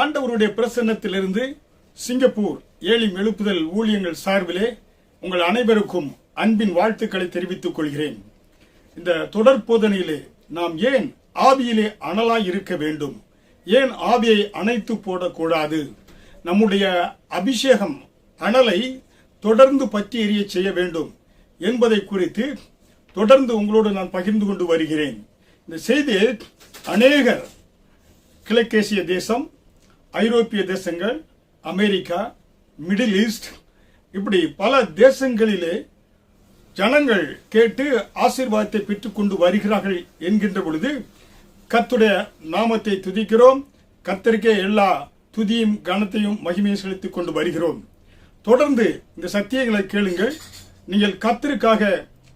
ஆண்டவருடைய பிரசன்னத்திலிருந்து சிங்கப்பூர் ஏலிம் எழுப்புதல் ஊழியங்கள் சார்பிலே உங்கள் அனைவருக்கும் அன்பின் வாழ்த்துக்களை தெரிவித்துக் கொள்கிறேன். இந்த தொடர் போதனையிலே நாம் ஏன் ஆவியிலே அனலாய் இருக்க வேண்டும், ஏன் ஆவியை அணைத்து போடக்கூடாது, நம்முடைய அபிஷேகம் அனலை தொடர்ந்து பற்றி எரிய செய்ய வேண்டும் என்பதை குறித்து தொடர்ந்து உங்களோடு நான் பகிர்ந்து கொண்டு வருகிறேன். இந்த செய்தியை அநேகர் கிழக்கேசிய தேசம், ஐரோப்பிய தேசங்கள், அமெரிக்கா, மிடில் ஈஸ்ட், இப்படி பல தேசங்களிலே ஜனங்கள் கேட்டு ஆசீர்வாதத்தை பெற்றுக் கொண்டு வருகிறார்கள் என்கின்ற பொழுது கர்த்தருடைய நாமத்தை துதிக்கிறோம். கர்த்தருக்கே எல்லா துதியும் கனத்தையும் மகிமையும் செலுத்திக் கொண்டு வருகிறோம். தொடர்ந்து இந்த சத்தியங்களை கேளுங்கள். நீங்கள் கர்த்தருக்காக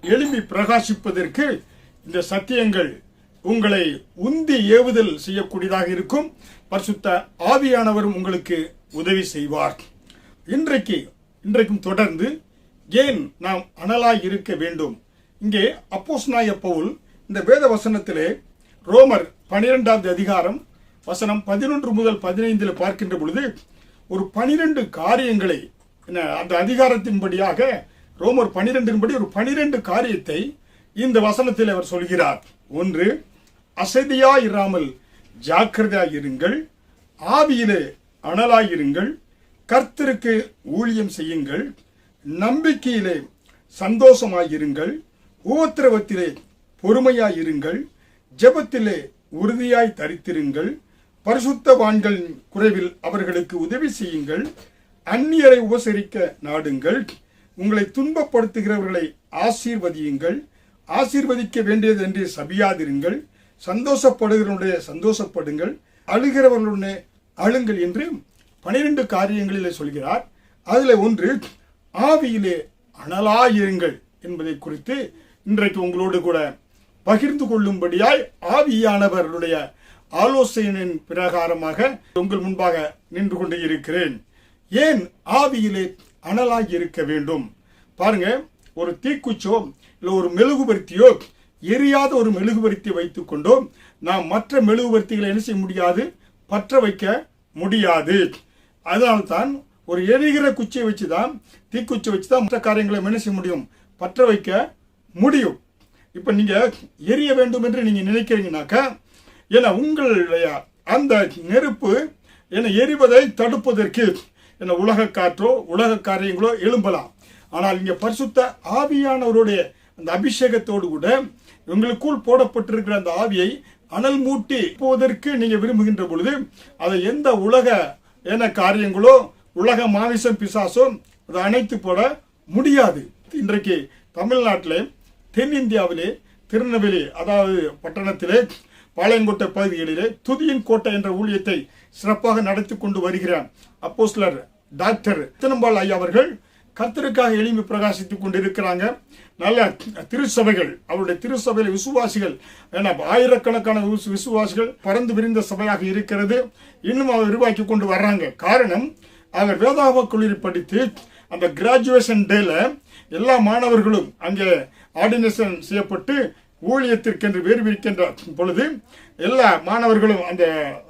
எழும்பி பிரகாசிப்பதற்கு இந்த சத்தியங்கள் உங்களை உந்தி ஏவுதல் செய்யக்கூடியதாக இருக்கும். பரிசுத்த ஆவியானவரும் உங்களுக்கு உதவி செய்வார். இன்றைக்கும் தொடர்ந்து ஏன் நாம் அனலாய் இருக்க வேண்டும். இங்கே அப்போஸ்தலனாகிய பவுல் இந்த வேத வசனத்திலே ரோமர் 12வது அதிகாரம் வசனம் 11 முதல் 15 பார்க்கின்ற பொழுது ஒரு 12 காரியங்களை, அந்த அதிகாரத்தின்படியாக ரோமர் 12 படி ஒரு 12 காரியத்தை இந்த வசனத்தில் அவர் சொல்கிறார். ஒன்று, அசதியாயிராமல் ஜாக்கிரதையாயிருங்கள், ஆவியிலே அனலாயிருங்கள், கர்த்தருக்கு ஊழியம் செய்யுங்கள், நம்பிக்கையிலே சந்தோஷமாயிருங்கள், உபத்திரவத்திலே பொறுமையாயிருங்கள், ஜெபத்திலே உறுதியாய் தரித்திருங்கள், பரிசுத்தவான்கள் குறைவில் அவர்களுக்கு உதவி செய்யுங்கள், அந்நியரை உபசரிக்க நாடுங்கள், உங்களை துன்பப்படுத்துகிறவர்களை ஆசீர்வதியுங்கள், ஆசீர்வதிக்க வேண்டியது என்று சபியாதிருங்கள், சந்தோஷப்படுகிறவனுடைய சந்தோஷப்படுங்கள், அழுகிறவர்களுடைய அழுங்கள் என்று 12 காரியங்களிலே சொல்கிறார். அதில் ஒன்று, ஆவியிலே அனலாயிருங்கள் என்பதை குறித்து இன்றைக்கு உங்களோடு கூட பகிர்ந்து கொள்ளும்படியாய் ஆவியானவர்களுடைய ஆலோசனையின் பிரகாரமாக உங்கள் முன்பாக நின்று கொண்டு இருக்கிறேன். ஏன் ஆவியிலே அனலாய் இருக்க வேண்டும்? பாருங்க, ஒரு தீக்குச்சோ இல்லை ஒரு மெழுகுபர்த்தியோ, எரியாத ஒரு மெழுகுபர்த்தியை வைத்துக் கொண்டோ நாம் மற்ற மெழுகுபர்த்திகளை என்ன செய்ய முடியாது, பற்ற வைக்க முடியாது. அதனால்தான் ஒரு எரிகிற குச்சியை வச்சுதான், தீக்குச்சி வச்சுதான் மற்ற காரியங்களை என்ன செய்ய முடியும், பற்ற வைக்க முடியும். இப்ப நீங்க எரிய வேண்டும் என்று நீங்க நினைக்கிறீங்கன்னாக்கா, ஏன்னா உங்களுடைய அந்த நெருப்பு எரிவதை தடுப்பதற்கு உலக காற்றோ உலக காரியங்களோ எழும்பலாம். ஆனால் இங்க பரிசுத்த ஆவியானவருடைய அந்த அபிஷேகத்தோடு கூட உங்களுக்குள் போடப்பட்டிருக்கிற அந்த ஆவியை அனல் மூட்டி போவதற்கு நீங்க விரும்புகின்ற பொழுது அதை எந்த உலக காரியங்களோ உலக மாமிசம் பிசாசோ அதை அணைத்து போட முடியாது. இன்றைக்கு தமிழ்நாட்டிலே, தென்னிந்தியாவிலே, திருநெல்வேலி அதாவது பட்டணத்திலே, பாளையங்கோட்டை பகுதிகளிலே துதியின் கோட்டை என்ற ஊழியத்தை சிறப்பாக நடத்தி கொண்டு வருகிறார் அப்போஸ்தலர் டாக்டர் தினம்பால் ஐயா அவர்கள் கர்த்தருக்காக எழும்பி பிரகாசித்துக் கொண்டிருக்கிறாங்க. நல்ல திருச்சபைகள், அவருடைய திருச்சபையில் விசுவாசிகள் ஆயிரக்கணக்கான விசுவாசிகள் பறந்து விரிந்த சபையாக இருக்கிறது. இன்னும் அவர் விரிவாக்கி கொண்டு வர்றாங்க. காரணம், அவர் வேதாகம கல்லூரி படித்து அந்த கிராஜுவேஷன் டேல எல்லா மாணவர்களும் அங்கே ஆர்டினேஷன் செய்யப்பட்டு ஊழியத்திற்கென்று வேறு விரிக்கின்ற பொழுது எல்லா மாணவர்களும் அந்த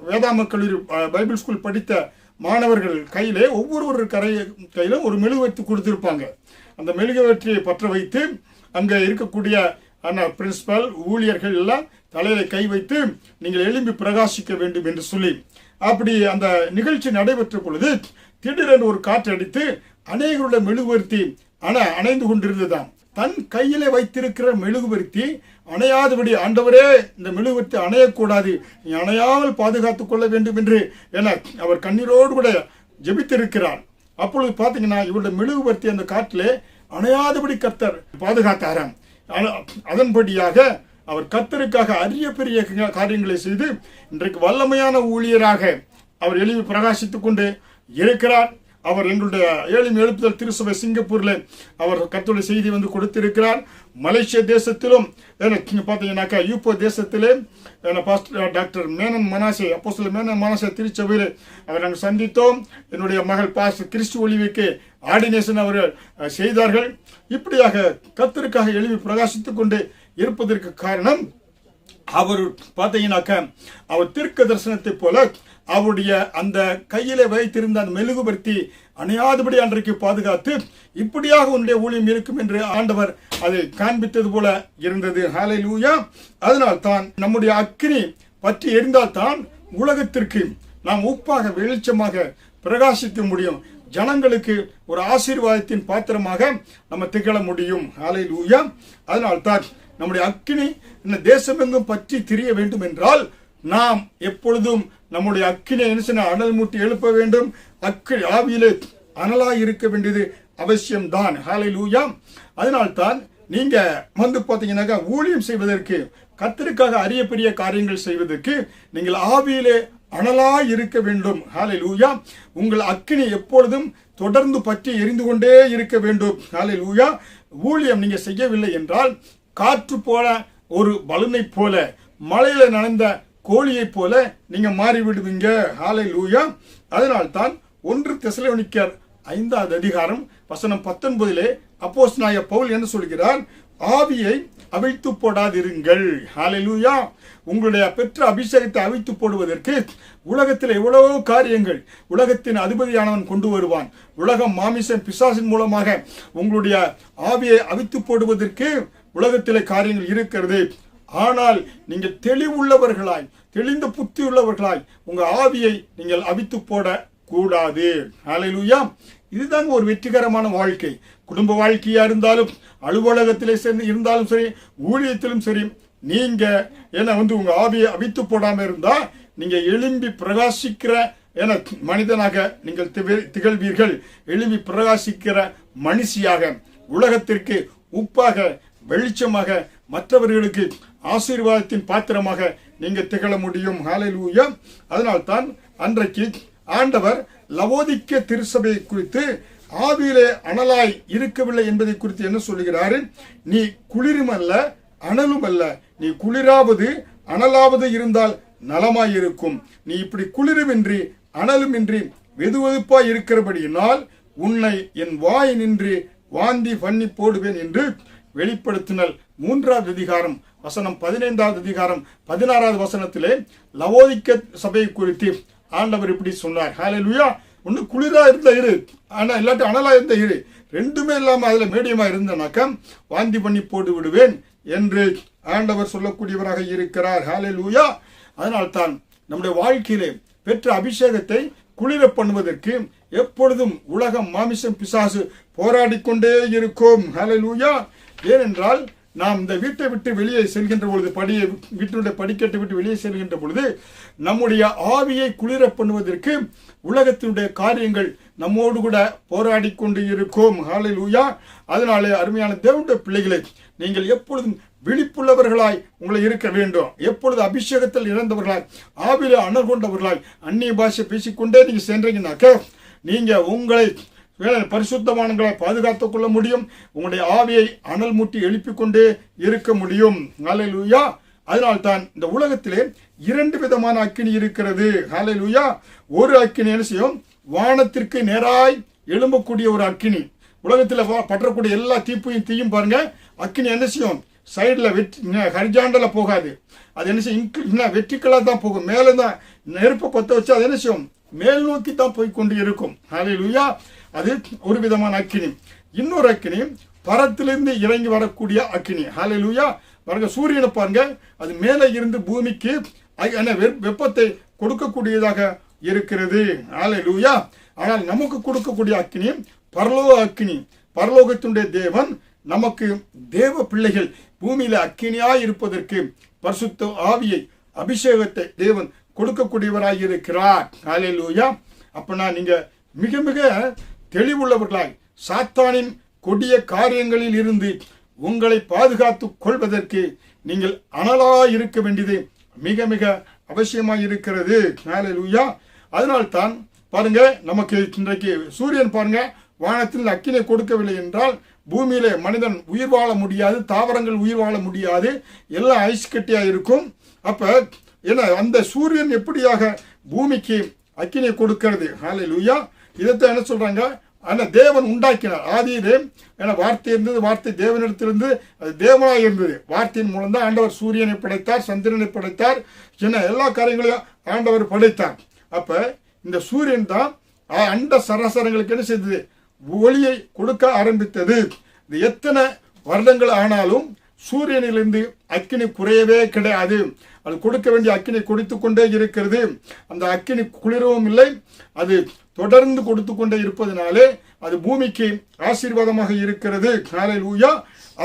வேதாகம கல்லூரி பைபிள் ஸ்கூல் படித்த மாணவர்கள் கையிலே ஒவ்வொரு கையில ஒரு மெழுகுவர்த்தி கொடுத்திருப்பாங்க. அந்த மெழுகுவர்த்தியை பற்ற வைத்து அங்க இருக்கக்கூடிய பிரின்சிபல் ஊழியர்கள் எல்லாம் தலையில கை வைத்து நீங்கள் எழும்பி பிரகாசிக்க வேண்டும் என்று சொல்லி, அப்படி அந்த நிகழ்ச்சி நடைபெற்ற பொழுது திடீரென்று ஒரு காற்று அடித்து அநேகருடைய மெழுகுவர்த்தி அணைந்து கொண்டிருந்ததாம். தன் கையிலே வைத்திருக்கிற மெழுகுவர்த்தி அணையாதபடி, ஆண்டவரே இந்த மெழுகுவர்த்தி அணையக்கூடாது, நீ அணையாமல் பாதுகாத்துக் கொள்ள வேண்டும் என்று அவர் கண்ணீரோடு கூட ஜெபித்திருக்கிறார். அப்பொழுது பாத்தீங்கன்னா இவருடைய மெழுகுவர்த்தி அந்த காற்றிலே அணையாதபடி கர்த்தர் பாதுகாத்தாராம். அதன்படியாக அவர் கர்த்தருக்காக அரிய பெரிய காரியங்களை செய்து இன்றைக்கு வல்லமையான ஊழியராக அவர் எழுப்பி பிரகாசித்துக் கொண்டு இருக்கிறார். அவர் எங்களுடைய ஏலிம் எழுப்புதல் திருச்சபை சிங்கப்பூர்ல அவர் கர்த்தருடைய செய்தி கொடுத்திருக்கிறார். மலேசிய தேசத்திலும் பாத்தீங்கன்னாக்கா யூப்போ தேசத்திலே டாக்டர் மேனன் மனாசே, அப்போஸ்தலர் மேனன் மனாசே திருச்சபையிலே அவர் நாங்கள் சந்தித்தோம். என்னுடைய மகள் பாஸ்டர் கிறிஸ்டி ஒலிவிக்கு ஆர்டினேஷன் அவர்கள் செய்தார்கள். இப்படியாக கர்த்தருக்காக எழுப்பி பிரகாசித்துக் கொண்டு இருப்பதற்கு காரணம், அவர் பார்த்தீங்கன்னாக்க அவர் தீர்க்க தரிசனத்தை போல அவருடைய அந்த கையிலே வைத்திருந்த அந்த மெழுகுபர்த்தி அணையாதபடி அன்றைக்கு பாதுகாத்து இப்படியாக உன்னுடைய ஊழியம் இருக்கும் என்று ஆண்டவர் அதை காண்பித்தது போல இருந்தது. ஹல்லேலூயா. அதனால் தான் நம்முடைய அக்கினி பற்றி எரிந்தால் தான் உலகத்திற்கு நாம் உப்பாக வெளிச்சமாக பிரகாசிக்க முடியும். ஜனங்களுக்கு ஒரு ஆசீர்வாதத்தின் பாத்திரமாக நம்ம திகழ முடியும். ஹல்லேலூயா. அதனால் தான் நம்முடைய அக்கினி இந்த தேசமெங்கும் பற்றி திரிய வேண்டும் என்றால் நாம் எப்பொழுதும் நம்முடைய அக்கினை அனல் மூட்டி எழுப்ப வேண்டும். அக்கினி ஆவியிலே அனலாய் இருக்க வேண்டியது அவசியம்தான். ஹல்லேலூயா. அதனால்தான் நீங்க பாத்தீங்கன்னாக்கா ஊழியம் செய்வதற்கு கர்த்தருக்காக அரிய பெரிய காரியங்கள் செய்வதற்கு நீங்கள் ஆவியிலே அனலாய் இருக்க வேண்டும். ஹல்லேலூயா. உங்கள் அக்கினி எப்பொழுதும் தொடர்ந்து பற்றி எரிந்து கொண்டே இருக்க வேண்டும். ஹல்லேலூயா. ஊழியம் நீங்க செய்யவில்லை என்றால் காற்று போல ஒரு பலூனை போல மழையில நனைந்த கோழியை போல நீங்க மாறிவிடுவீங்க. ஹல்லேலூயா. அதனால்தான் 1 தெசலோனிக்கர் 5வது அதிகாரம் வசனம் 19 அப்போஸ்தலனாகிய பவுல் என்ன சொல்கிறார்? ஆவியை அவிழ்த்து போடாதிருங்கள். ஹல்லேலூயா. உங்களுடைய பெற்ற அபிஷேகத்தை அவிழ்த்து போடுவதற்கு உலகத்தில் எவ்வளவோ காரியங்கள் உலகத்தின் அதிபதியானவன் கொண்டு வருவான். உலகம் மாமிசம் பிசாசின் மூலமாக உங்களுடைய ஆவியை அவிழ்த்து போடுவதற்கு உலகத்திலே காரியங்கள் இருக்கிறது. ஆனால் நீங்கள் தெளிவுள்ளவர்களாய் தெளிந்த புத்தி உள்ளவர்களாய் உங்க ஆவியை நீங்கள் அவித்து போட கூடாது. ஹல்லேலூயா. இதுதான் ஒரு வெற்றிகரமான வாழ்க்கை. குடும்ப வாழ்க்கையா இருந்தாலும் அலுவலகத்திலே இருந்தாலும் சரி ஊழியத்திலும் சரி நீங்க உங்க ஆவியை அவித்து போடாம இருந்தா நீங்க எழும்பி பிரகாசிக்கிற மனிதனாக நீங்கள் திகழ்வீர்கள். எழும்பி பிரகாசிக்கிற மனுஷியாக உலகத்திற்கு உப்பாக வெளிச்சமாக மற்றவர்களுக்கு ஆசீர்வாதத்தின் பாத்திரமாக நீங்க திகழ முடியும். ஹல்லேலூயா. அதனால்தான் அன்றைக்கு ஆண்டவர் லவோதிக்கே திருச்சபையை குறித்து ஆவியிலே அனலாய் இருக்கவில்லை என்பதை குறித்து என்ன சொல்லுகிறாரு? நீ குளிரும் அல்ல அனலும் அல்ல, நீ குளிராவது அனலாவது இருந்தால் நலமாயிருக்கும். நீ இப்படி குளிருமின்றி அனலுமின்றி வெதுவெதுப்பாய் இருக்கிறபடியினால் உன்னை என் வாய் நின்று வாந்தி பண்ணி போடுவேன் என்று வெளிப்படுத்தினல் 3வது அதிகாரம் வசனம் 15வது அதிகாரம் 16வது வசனத்திலே லவோதிக்கே சபையை குறித்து ஆண்டவர் இப்படி சொன்னார். ஹல்லேலூயா. ஒன்னு குளிரா இருந்த இரு, ஆனா இல்லாட்டி அனலா இருந்த இரு, ரெண்டுமே இல்லாம அதுல மீடியமா இருந்தனாக்க வாந்தி பண்ணி போட்டு விடுவேன் என்று ஆண்டவர் சொல்லக்கூடியவராக இருக்கிறார். ஹல்லேலூயா. அதனால்தான் நம்முடைய வாழ்க்கையிலே பெற்ற அபிஷேகத்தை குளிர பண்ணுவதற்கு எப்பொழுதும் உலகம் மாமிசம் பிசாசு போராடி கொண்டே இருக்கும். ஹல்லேலூயா. ஏனென்றால் நாம் இந்த வீட்டை விட்டு வெளியே செல்கின்ற பொழுது வீட்டினுடைய படிக்கட்டை விட்டு வெளியே செல்கின்ற பொழுது நம்முடைய ஆவியை குளிர பண்ணுவதற்கு உலகத்தினுடைய காரியங்கள் நம்மோடு கூட போராடி கொண்டு இருக்கும். ஹல்லேலூயா. அதனாலே அருமையான தேவனுடைய பிள்ளைகளை நீங்கள் எப்பொழுதும் விழிப்புள்ளவர்களாய் உங்களை இருக்க வேண்டும். எப்பொழுது அபிஷேகத்தில் இறந்தவர்களாய் ஆவியிலே அனல் கொண்டவர்களாய் அந்நிய பாஷை பேசிக்கொண்டே நீங்க சென்றீங்கன்னாக்க நீங்க உங்களை பரிசுத்தமானங்களை பாதுகாத்துக் கொள்ள முடியும். உங்களுடைய ஆவியை அனல் மூட்டி எழுப்பிக் கொண்டே இருக்க முடியும். ஹல்லேலூயா. அதனால்தான் இந்த உலகத்திலே 2 விதமான அக்கினி இருக்கிறது. ஹல்லேலூயா. ஒரு அக்கினி என்ன செய்யும்? வானத்திற்கு நேராய் எழும்பக்கூடிய ஒரு அக்கினி. உலகத்தில் பற்றக்கூடிய எல்லா தீயும் பாருங்க, அக்கினி என்ன செய்யும்? சைடுல ஹரிஜாண்டல போகாது. அது என்ன செய்யும்? வெற்றிகளா தான் போகும். மேல தான் நெருப்பை பத்த வச்சு அது என்ன செய்யும்? மேல் நோக்கி தான் போய் கொண்டு இருக்கும். ஹல்லேலூயா. அது ஒரு விதமான அக்கினி. இன்னொரு அக்கினி பரத்திலிருந்து இறங்கி வரக்கூடிய அக்கினி. ஹல்லேலூயா. பாருங்க, சூரியனை பாருங்க, அது மேலே இருந்து பூமிக்கு வெப்பத்தை கொடுக்கக்கூடியதாக இருக்கிறது. ஹல்லேலூயா. ஆனால் நமக்கு கொடுக்கக்கூடிய அக்கினி பரலோக அக்கினி. பரலோகத்தினுடைய தேவன் நமக்கு தேவ பிள்ளைகள் பூமியில அக்கினியாய் இருப்பதற்கு பரிசுத்த ஆவியை அபிஷேகத்தை தேவன் கொடுக்கக்கூடியவராய் இருக்கிறார். ஹல்லேலூயா. அப்பனா நீங்க மிக மிக தெளிவுள்ளவர்களாய் சாத்தானின் கொடிய காரியங்களில் இருந்து உங்களை பாதுகாத்துக் கொள்வதற்கு நீங்கள் அனலாய் இருக்க வேண்டியது மிக மிக அவசியமாய் இருக்கிறது. ஹல்லேலூயா. அதனால்தான் பாருங்க, நமக்கு இன்றைக்கு சூரியன் பாருங்க வானத்தில் அக்கினை கொடுக்கவில்லை என்றால் பூமியில மனிதன் உயிர் வாழ முடியாது, தாவரங்கள் உயிர் வாழ முடியாது, எல்லாம் ஐஸ் கட்டியா இருக்கும். அப்ப அந்த சூரியன் எப்படியாக பூமிக்கு அக்கினை கொடுக்கிறது? ஹல்லேலூயா. இதைத்தான் என்ன சொல்றாங்க? ஆனா தேவன் உண்டாக்கினார். ஆதியிலே வார்த்தை இருந்தது, வார்த்தை தேவனிடத்திலிருந்து, அது தேவனாக இருந்தது. வார்த்தையின் மூலம் தான் ஆண்டவர் சூரியனை படைத்தார், சந்திரனை படைத்தார், எல்லா காரியங்களையும் ஆண்டவர் படைத்தார். அப்ப இந்த சூரியன் தான் அண்ட சராசரங்களுக்கு என்ன செய்தது? ஒளியை கொடுக்க ஆரம்பித்தது. இது எத்தனை வருடங்கள் ஆனாலும் சூரியனிலிருந்து அக்கினி குறையவே கிடையாது. அது கொடுக்க வேண்டிய அக்கினி கொடுத்து கொண்டே இருக்கிறது. அந்த அக்கினி குளிரவும் இல்லை, அது தொடர்ந்து கொடுத்து கொண்டே இருப்பதனாலே அது பூமிக்கு ஆசீர்வாதமாக இருக்கிறது. ஹல்லேலூயா.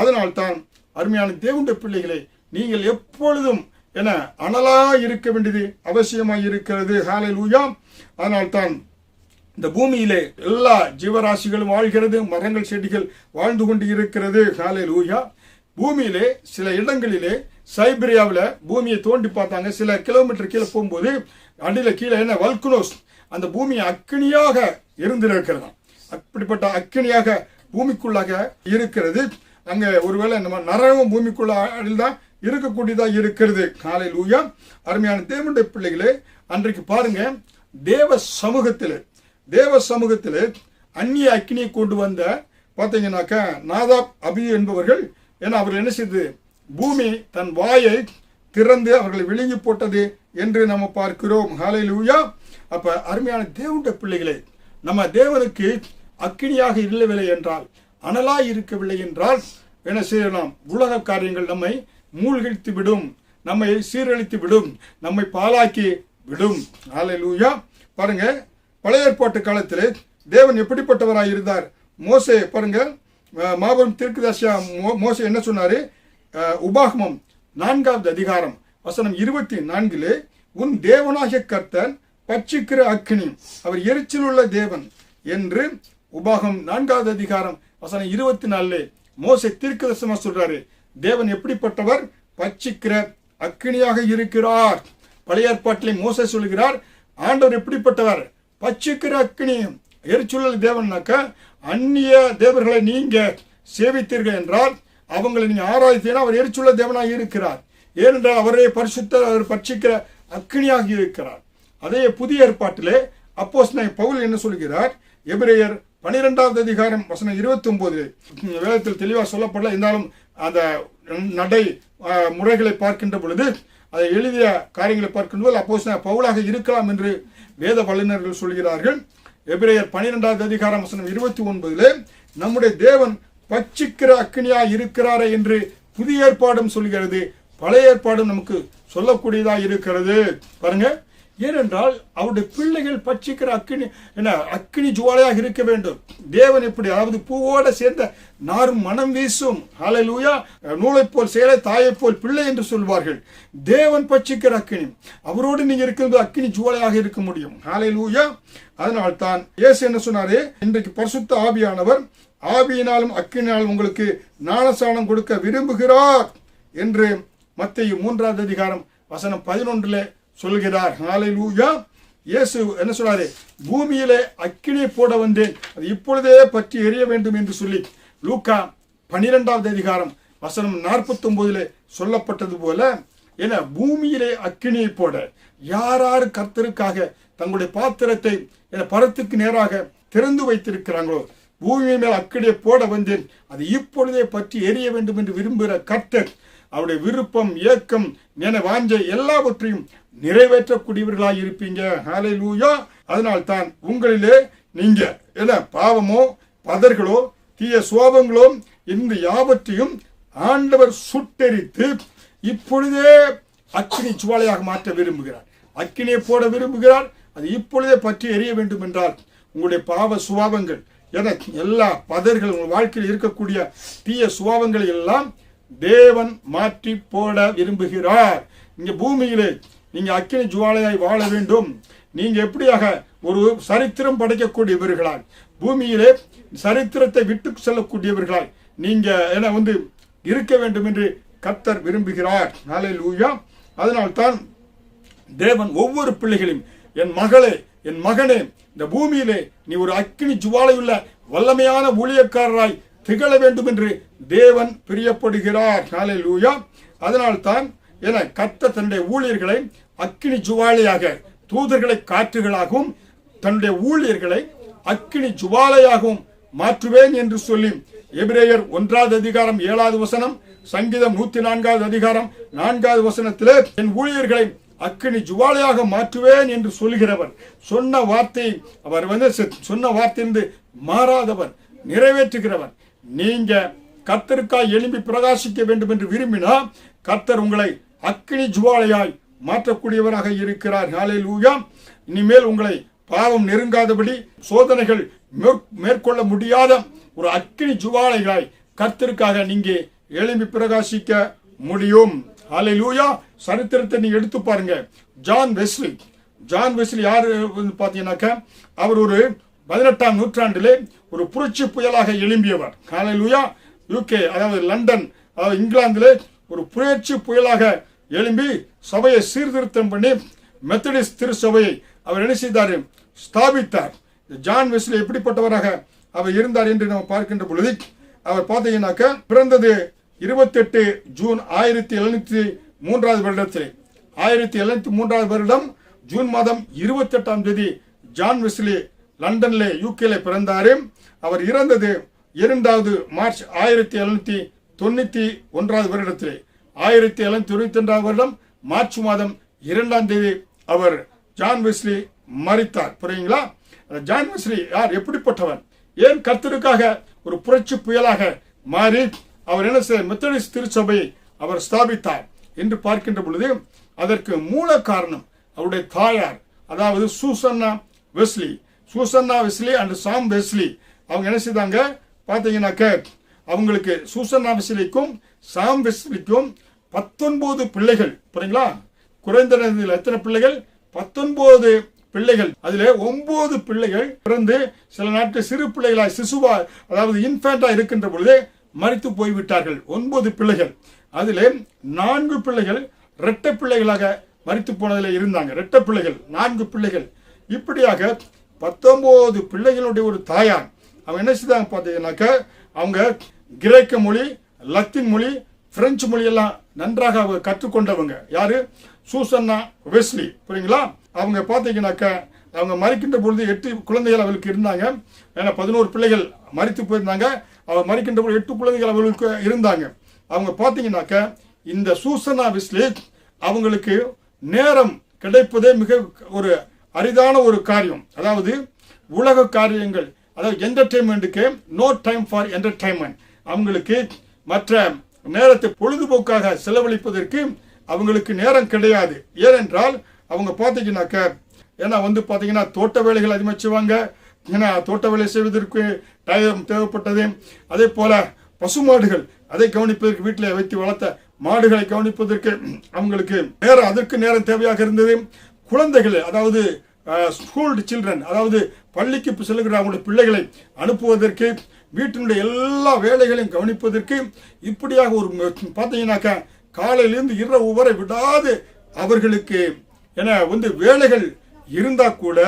அதனால்தான் அருமையான தேவனுடைய பிள்ளைகளை, நீங்கள் எப்பொழுதும் என அனலா இருக்க வேண்டியது அவசியமாக இருக்கிறது. ஹல்லேலூயா. அதனால்தான் இந்த பூமியிலே எல்லா ஜீவராசிகளும் வாழ்கிறது, மரங்கள் செடிகள் வாழ்ந்து கொண்டு இருக்கிறது. ஹல்லேலூயா. பூமியிலே சில இடங்களிலே சைபீரியாவில் பூமியை தோண்டி பார்த்தாங்க. சில கிலோமீட்டர் கீழே போகும்போது அடியில் கீழே என்ன வல்கனோஸ், அந்த பூமி அக்கினியாக இருந்திருக்கிறதா. அப்படிப்பட்ட அக்கினியாக பூமிக்குள்ளாக இருக்கிறது. அங்க ஒருவேளை நம்ம நரகம் பூமிக்குள்ள அடியில் தான் இருக்கக்கூடியதாக இருக்கிறது. ஹல்லேலூயா. அருமையான தேவனுடைய பிள்ளைகளே, அன்றைக்கு பாருங்க, தேவ சமூகத்தில் அந்நிய அக்கினியை கொண்டு வந்த பார்த்தீங்கன்னாக்கா நாதாப் அபியூ என்பவர்கள், ஏன்னா அவர்கள் என்ன செய்து பூமி தன் வாயை திறந்து அவர்களை விழுங்கி போட்டது என்று நம்ம பார்க்கிறோம். ஹல்லேலூயா. அப்ப அருமையான தேவனுடைய பிள்ளைகளே, நம்ம தேவனுக்கு அக்கினியாக இல்லவில்லை என்றால், அனலாய் இருக்கவில்லை என்றால் என்ன செய்யலாம்? உலக காரியங்கள் நம்மை மூழ்கடித்து விடும், நம்மை சீரழித்து விடும், நம்மை பாலாக்கி விடும். ஹல்லேலூயா. பாருங்க, பழைய ஏற்பாட்டு காலத்தில் தேவன் எப்படிப்பட்டவராக இருந்தார்? மோசே பாருங்க, மாபெரும் தீர்க்கதரிசியா மோசே என்ன சொன்னாரு? உபாகமம் 4வது அதிகாரம் வசனம் 24, உன் தேவனாகிய கர்த்தர் பட்சிக்கிற அக்கினி, அவர் எரிச்சல் உள்ள தேவன் என்று உபாகமம் 4வது அதிகாரம் வசனம் 24 மோசே தீர்க்கதரிசனமா சொல்றாரு. தேவன் எப்படிப்பட்டவர்? பட்சிக்கிற அக்கினியாக இருக்கிறார். பழைய ஏற்பாட்டிலே மோசே சொல்கிறார், ஆண்டவர் எப்படிப்பட்டவர்? பட்சிக்கிற அக்கினி. எரிச்சுள்ள தேவன்னாக்க அந்நிய தேவர்களை நீங்க சேவித்தீர்கள் என்றால், அவங்களை நீங்க ஆராய்த்தீங்கன்னா அவர் எரிச்சுள்ள தேவனாக இருக்கிறார். ஏனென்றால் அவரே பரிசுத்தர், அவர் பட்சிக்கிற அக்கினியாக இருக்கிறார். அதே புதிய ஏற்பாட்டிலே அப்போஸ்தலனாகிய பவுல் என்ன சொல்கிறார்? எபிரேயர் 12வது அதிகாரம் வசனம் 29 வேதத்தில் தெளிவாக சொல்லப்படல, இருந்தாலும் அந்த நடை முறைகளை பார்க்கின்ற பொழுது, அதை எழுதிய காரியங்களை பார்க்கும்போது அப்போஸ்தலனாகிய பவுலாக இருக்கலாம் என்று வேத வல்லுநர்கள் சொல்கிறார்கள். எபிரேயர் 12வது அதிகாரம் வசனம் 29 நம்முடைய தேவன் பட்சிக்கிற அக்கினியா இருக்கிறாரே என்று புதிய ஏற்பாடும் சொல்கிறது, பழைய ஏற்பாடும் நமக்கு சொல்லக்கூடியதா இருக்கிறது. பாருங்க, ஏனென்றால் அவருடைய பிள்ளைகள் பட்சிக்கிற அக்கினி என்ன அக்கினி ஜுவாலையாக இருக்க வேண்டும். தேவன் எப்படி, அதாவது பூவோட சேர்ந்த நாரும் மனம் வீசும். ஹல்லேலூயா. நூலை போல் சேலை, தாயை போல் பிள்ளை என்று சொல்வார்கள். தேவன் பட்சிக்கிற அக்கினி, அவரோடு நீங்க இருக்கிறது அக்கினி ஜுவாலையாக இருக்க முடியும். ஹல்லேலூயா. அதனால்தான் இயேசு என்ன சொன்னாரு? இன்றைக்கு பரிசுத்த ஆவியானவர் ஆவியினாலும் அக்கினியாலும் உங்களுக்கு ஞானஸ்நானம் கொடுக்க விரும்புகிறார் என்று மத்தேயு 3வது அதிகாரம் வசனம் 11 சொல்கிறார். ஹல்லேலூயா. இயேசு என்ன சொல்றாரு? பூமியிலே அக்கினியை போட வந்தேன், அது இப்பொழுதே பற்றி எரிய வேண்டும் என்று சொல்லி லூக்கா 12வது அதிகாரம் வசனம் 49 சொல்லப்பட்டது போல, என பூமியிலே அக்கினியை போட யார் கர்த்தருக்காக தங்களுடைய பாத்திரத்தை பரத்துக்கு நேராக திறந்து வைத்திருக்கிறாங்களோ, பூமி மேல் அக்கினியை போட வந்தேன், அது இப்பொழுதே பற்றி எரிய வேண்டும் என்று விரும்புகிற கர்த்தர் அவருடைய விருப்பம், ஏக்கம், வாஞ்சை எல்லாவற்றையும் நிறைவேற்றக்கூடியவர்களாக இருப்பீங்க. ஹல்லேலூயா. அதனால்தான் உங்களிலே நீங்க பாவமோ பதர்களோ தீய சுவாபங்களோ இந்த யாவற்றையும் ஆண்டவர் சுட்டெரித்து இப்பொழுதே அக்கினி ஜுவாலையாக மாற்ற விரும்புகிறார். அக்கினியை போட விரும்புகிறார், அது இப்பொழுதே பற்றி எரிய வேண்டும் என்றால் உங்களுடைய பாவ சுவாபங்கள் எல்லா பதர்கள், உங்கள் வாழ்க்கையில் இருக்கக்கூடிய தீய சுவாபங்களை எல்லாம் தேவன் மாற்றி போட விரும்புகிறார். இங்க பூமியிலே நீங்க அக்கினி ஜுவாலையாய் வாழ வேண்டும். நீங்க எப்படியாக ஒரு சரித்திரம் படைக்கக்கூடியவர்களாய், பூமியிலே சரித்திரத்தை விட்டு செல்லக்கூடியவர்களாய் நீங்க இருக்க வேண்டும் என்று கர்த்தர் விரும்புகிறார். ஹல்லேலூயா. அதனால்தான் தேவன் ஒவ்வொரு பிள்ளைகளையும், என் மகளே, என் மகனே, இந்த பூமியிலே நீ ஒரு அக்கினி ஜுவாலையுள்ள வல்லமையான ஊழியக்காரராய் திகழ வேண்டும் என்று தேவன் பிரியப்படுகிறார். ஹல்லேலூயா. அதனால்தான் கர்த்தர் தன்னுடைய ஊழியர்களை அக்கினி ஜுவாலையாக, தூதர்களை காற்றுகளாகவும் தன்னுடைய ஊழியர்களை அக்கினி ஜுவாலையாகவும் மாற்றுவேன் என்று சொல்லி எபிரேயர் 1வது அதிகாரம் 7வது வசனம், சங்கீதம் 104வது அதிகாரம் 4வது வசனத்திலே என் ஊழியர்களை அக்கினி ஜுவாலையாக மாற்றுவேன் என்று சொல்கிறவர். சொன்ன வார்த்தை அவர் சொன்ன வார்த்தை மாறாதவர், நிறைவேற்றுகிறவர். நீங்க கர்த்தருக்காய் எழும்பி பிரகாசிக்க வேண்டும் என்று விரும்பினா கர்த்தர் உங்களை அக்கினி ஜுவாலையாய் மாற்றக்கூடியவராக இருக்கிறார். ஹல்லேலூயா. இனிமேல் உங்களை பாவம் நெருங்காதபடி சோதனைகள் மேற்கொள்ள முடியாத ஒரு அக்கினி ஜுவாலையாய் கர்த்தருக்காக நீங்க எழும்பி பிரகாசிக்க முடியும். ஹல்லேலூயா. சரித்திரத்தை நீங்க எடுத்து பாருங்க. ஜான் வெஸ்லி யாரு பாத்தீங்கன்னாக்க அவர் ஒரு 18ஆம் நூற்றாண்டிலே ஒரு புரட்சி புயலாக எழும்பியவர். ஹல்லேலூயா. யூகே அதாவது லண்டன் அதாவது இங்கிலாந்திலே ஒரு புரட்சி புயலாக எழும்பி சபையை சீர்திருத்தம் பண்ணி மெத்தடிஸ்ட் திருச்சபையை அவர் என்ன செய்தார்? ஸ்தாபித்தார். ஜான் வெஸ்லி எப்படிப்பட்டவராக அவர் இருந்தார் என்று நாம் பார்க்கின்ற பொழுது அவர் பார்த்தீங்கன்னாக்க பிறந்தது 28 ஜூன் 1703 வருடத்திலே 1703 வருடம் ஜூன் மாதம் 28ஆம் தேதி ஜான் வெஸ்லி லண்டன்ல யூகேல பிறந்தாரு. அவர் இறந்தது 2 மார்ச் 1791 வருடத்திலே 1792 வருடம் மார்ச் மாதம் 2ஆம் தேதி அவர் ஜான் வெஸ்லி மரித்தார். புரியுங்களா? ஜான் வெஸ்லி யார்? எப்படிப்பட்டவன்? ஏன் கர்த்தருக்காக ஒரு புரட்சி புயலாக மாறி அவர் என்ன செய்ய மெத்தடிஸ்ட் திருச்சபையை அவர் ஸ்தாபித்தார் என்று பார்க்கின்ற பொழுது அதற்கு மூல காரணம் அவருடைய தாயார், அதாவது சூசன்னா வெஸ்லி அண்ட் சாம் வெஸ்லி. அவங்க என்ன செய்தாங்க பார்த்தீங்கன்னாக்க அவங்களுக்கு சூசன்னா வெஸ்லிக்கும் சாம் வெஸ்லிக்கும் 19 பிள்ளைகள். புரியுங்களா? குறைந்த எத்தனை பிள்ளைகள்? 19 பிள்ளைகள். அதுல 9 பிள்ளைகள் பிறந்து சில நாட்கள் சிறு பிள்ளைகளாய் சிசுவா அதாவது இன்ஃபேண்டா இருக்கின்ற பொழுது மரித்து போய்விட்டார்கள். 9 பிள்ளைகள். அதிலே 4 பிள்ளைகள் இரட்டை பிள்ளைகளாக மரித்து போனதில் இருந்தாங்க. இரட்டை பிள்ளைகள் 4 பிள்ளைகள். இப்படியாக 19 பிள்ளைகளுடைய ஒரு தாயார் அவங்க என்ன செய்தாங்க பார்த்தீங்கன்னாக்க அவங்க கிரேக்க மொழி, லத்தீன் மொழி, பிரெஞ்சு மொழி எல்லாம் நன்றாக அவங்க கற்றுக்கொண்டவங்க. யாரு? சூசன்னா வெஸ்லி. புரியுங்களா? அவங்க பார்த்தீங்கன்னாக்க அவங்க மறிக்கின்ற பொழுது 8 குழந்தைகள் அவளுக்கு இருந்தாங்க. ஏன்னா 11 பிள்ளைகள் மரித்து போயிருந்தாங்க. அவர் மறிக்கின்ற பொழுது 8 குழந்தைகள் அவளுக்கு இருந்தாங்க. அவங்க பார்த்தீங்கன்னாக்க இந்த சூசன்னா வெஸ்லி அவங்களுக்கு நேரம் கிடைப்பதே மிக ஒரு அரிதான ஒரு காரியம். அதாவது உலக காரியங்கள், அதாவது என்டர்டைன்மெண்ட்டுக்கு நோ டைம் ஃபார் என்டர்டைன்மெண்ட். அவங்களுக்கு மற்ற நேரத்தை பொழுதுபோக்காக செலவழிப்பதற்கு அவங்களுக்கு நேரம் கிடையாது. ஏனென்றால் அவங்க பார்த்தீங்கன்னாக்க ஏன்னா பார்த்தீங்கன்னா தோட்ட வேலைகள் அதிகமாக செய்வாங்க. ஏன்னா தோட்ட வேலை செய்வதற்கு டைம் தேவைப்பட்டது. அதே போல பசுமாடுகள் அதை கவனிப்பதற்கு வீட்டில் வைத்து வளர்த்த மாடுகளை கவனிப்பதற்கு அவங்களுக்கு நேரம், அதற்கு நேரம் தேவையாக இருந்தது. குழந்தைகள் அதாவது ஸ்கூல் சில்ட்ரன் அதாவது பள்ளிக்கு செல்லுகிற அவங்களுடைய பிள்ளைகளை அனுப்புவதற்கு, வீட்டினுடைய எல்லா வேலைகளையும் கவனிப்பதற்கு, இப்படியாக ஒரு பார்த்தீங்கன்னாக்கா காலையிலிருந்து இரவு வரை விடாது அவர்களுக்கு வேலைகள் இருந்தா கூட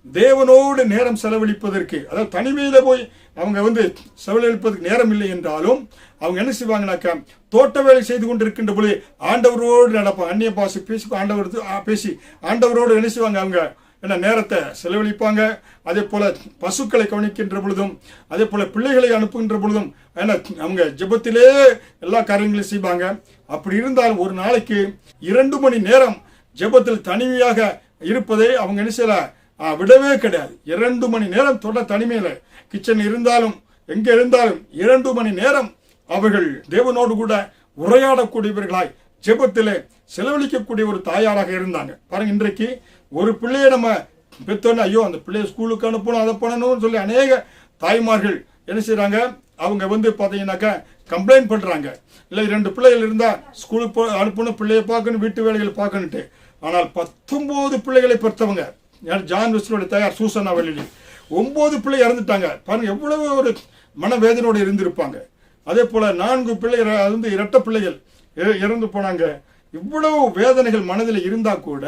தேவனோடு நேரம் செலவழிப்பதற்கு, அதாவது தனிமையில போய் அவங்க செலவழிப்பதற்கு நேரம் இல்லை என்றாலும் அவங்க என்ன செய்வாங்கன்னாக்கா தோட்ட வேலை செய்து கொண்டிருக்கின்ற பொழுது ஆண்டவரோடு நடப்பாங்க. அந்நிய பாஷை பேசி ஆண்டவரோடு என்ன செய்வாங்க அவங்க நேரத்தை செலவழிப்பாங்க. அதே போல பசுக்களை கவனிக்கின்ற பொழுதும் அதே போல பிள்ளைகளை அனுப்புகின்ற பொழுதும் அவங்க ஜெபத்திலே எல்லா காரியங்களையும் செய்வாங்க. அப்படி இருந்தாலும் ஒரு நாளைக்கு 2 மணி நேரம் ஜெபத்தில் தனிமையாக இருப்பதை அவங்க என்ன செய்யல விடவே கிடையாது. 2 மணி நேரம் தொட தனிமையில கிச்சன் இருந்தாலும் எங்க இருந்தாலும் 2 மணி நேரம் அவர்கள் தேவனோடு கூட உரையாடக்கூடியவர்களாய் ஜெபத்திலே செலவழிக்கக்கூடிய ஒரு தாயாராக இருந்தாங்க. பாருங்க, இன்றைக்கு ஒரு பிள்ளையை நம்ம பெற்றோன்னு ஐயோ அந்த பிள்ளைய ஸ்கூலுக்கு அனுப்பணும் அதை பண்ணணும்னு சொல்லி அநேக தாய்மார்கள் என்ன செய்யறாங்க, அவங்க பார்த்தீங்கன்னாக்கா கம்ப்ளைண்ட் பண்றாங்க. இல்லை 2 பிள்ளைகள் இருந்தா ஸ்கூலுக்கு அனுப்பணும், பிள்ளையை பார்க்கணும், வீட்டு வேலைகளை பார்க்கணுட்டு. ஆனால் 19 பிள்ளைகளை பெற்றவங்க ஜான் வெஸ்லியோட தாயார் சூசன்னா வெஸ்லி 9 பிள்ளை இறந்துட்டாங்க. பாருங்க எவ்வளவு ஒரு மனவேதனோடு இருந்திருப்பாங்க. அதே போல 4 பிள்ளைகள் இரட்டை பிள்ளைகள் இறந்து போனாங்க. இவ்வளவு வேதனைகள் மனதில் இருந்தா கூட